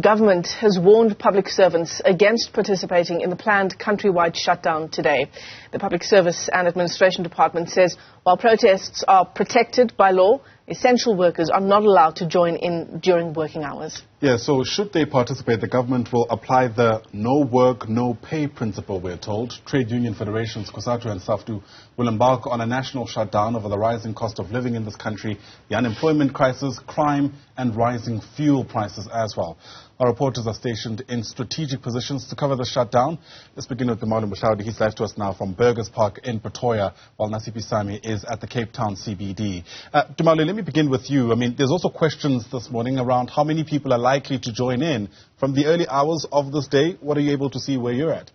Government has warned public servants against participating in the planned countrywide shutdown today. The Public Service and Administration Department says while protests are protected by law, essential workers are not allowed to join in during working hours. Yeah, so should they participate, the government will apply the no work, no pay principle, we're told. Trade union federations Cosatu and Saftu will embark on a national shutdown over the rising cost of living in this country, the unemployment crisis, crime and rising fuel prices as well. Our reporters are stationed in strategic positions to cover the shutdown. Let's begin with Mohlaoli. He's live to us now from Bugerspark in Pretoria, while Nasiphi is at the Town CBD. Tumaole, let me begin with you. I mean, there's also questions this morning around how many people are likely to join in. From the early hours of this day, what are you able to see where you're at?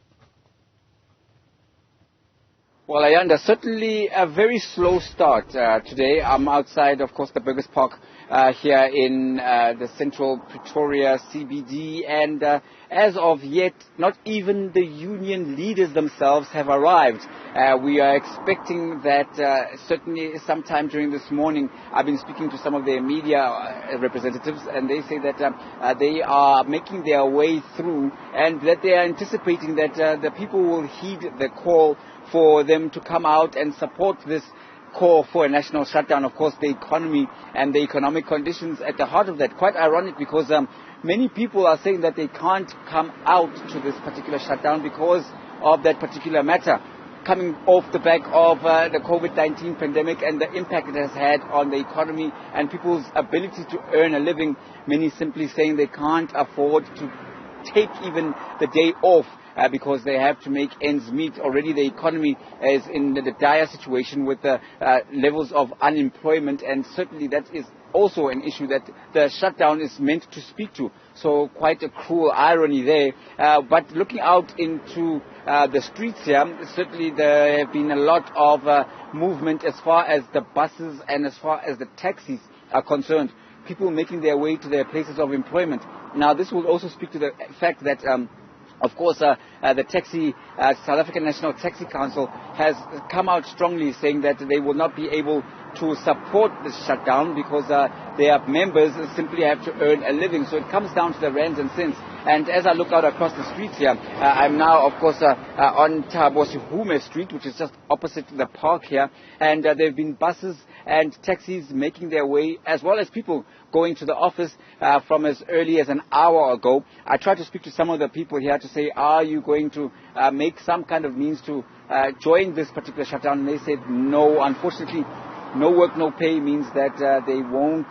Well, Ayanda, certainly a very slow start today. I'm outside, of course, the Bugerspark here in the central Pretoria CBD, and as of yet, not even the union leaders themselves have arrived. We are expecting that certainly sometime during this morning. I've been speaking to some of their media representatives, and they say that they are making their way through, and that they are anticipating that the people will heed the call for them to come out and support this call for a national shutdown. Of course, the economy and the economic conditions at the heart of that. Quite ironic, because many people are saying that they can't come out to this particular shutdown because of that particular matter, coming off the back of the COVID-19 pandemic and the impact it has had on the economy and people's ability to earn a living. Many simply saying they can't afford to take even the day off because they have to make ends meet. Already the economy is in the dire situation with the levels of unemployment, and certainly that is also an issue that the shutdown is meant to speak to. So quite a cruel irony there. But looking out into the streets here, certainly there have been a lot of movement as far as the buses and as far as the taxis are concerned. People making their way to their places of employment. Now, this will also speak to the fact that of course, the South African National Taxi Council has come out strongly saying that they will not be able to support this shutdown because their members simply have to earn a living. So it comes down to the rands and cents. And as I look out across the streets here, I'm now, of course, on Tabosi Street, which is just opposite the park here. And there have been buses and taxis making their way, as well as people going to the office from as early as an hour ago. I tried to speak to some of the people here to say, are you going to make some kind of means to join this particular shutdown? And they said, no, unfortunately, no work, no pay means that they won't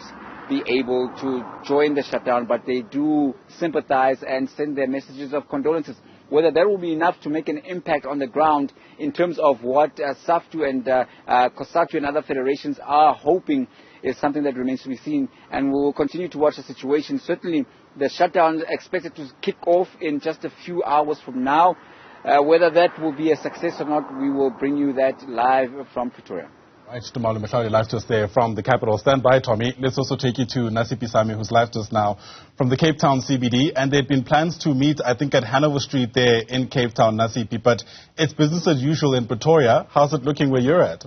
be able to join the shutdown, but they do sympathize and send their messages of condolences. Whether that will be enough to make an impact on the ground in terms of what Saftu and Cosatu and other federations are hoping is something that remains to be seen, and we will continue to watch the situation. Certainly, the shutdown is expected to kick off in just a few hours from now. Whether that will be a success or not, we will bring you that live from Pretoria. Right, Mohlaoli live to us there from the capital. Stand by, Tommy. Let's also take you to Nasiphi, who's live to us now from the Town CBD. And there had been plans to meet, I think, at Hanover Street there in Cape Town, Nasiphi. But it's business as usual in Pretoria. How's it looking where you're at?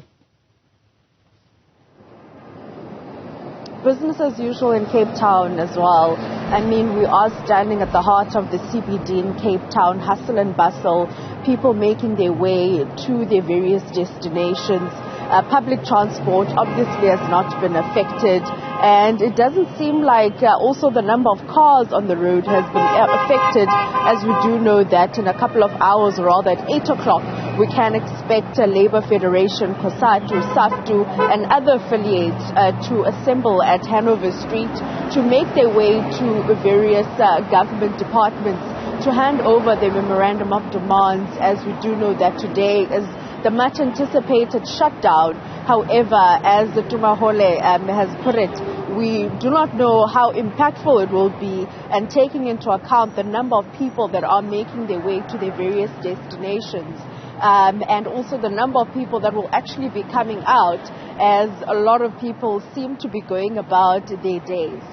Business as usual in Cape Town as well. I mean, we are standing at the heart of the CBD in Cape Town, hustle and bustle, people making their way to their various destinations. Public transport obviously has not been affected, and it doesn't seem like also the number of cars on the road has been affected, as we do know that in a couple of hours, or rather at 8 o'clock, we can expect a Labour Federation, Cosatu, Saftu and other affiliates to assemble at Hanover Street to make their way to various government departments to hand over their memorandum of demands, as we do know that today is the much anticipated shutdown. However, as the Tumaole has put it, we do not know how impactful it will be, and taking into account the number of people that are making their way to their various destinations, and also the number of people that will actually be coming out, as a lot of people seem to be going about their days.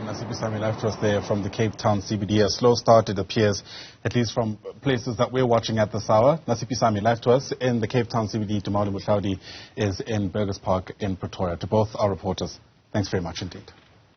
Nasiphi live to us there from the Town CBD. A slow start, it appears, at least from places that we're watching at this hour. Nasiphi live to us in the Town CBD. Mohlaoli is in Bugerspark in Pretoria. To both our reporters, thanks very much indeed.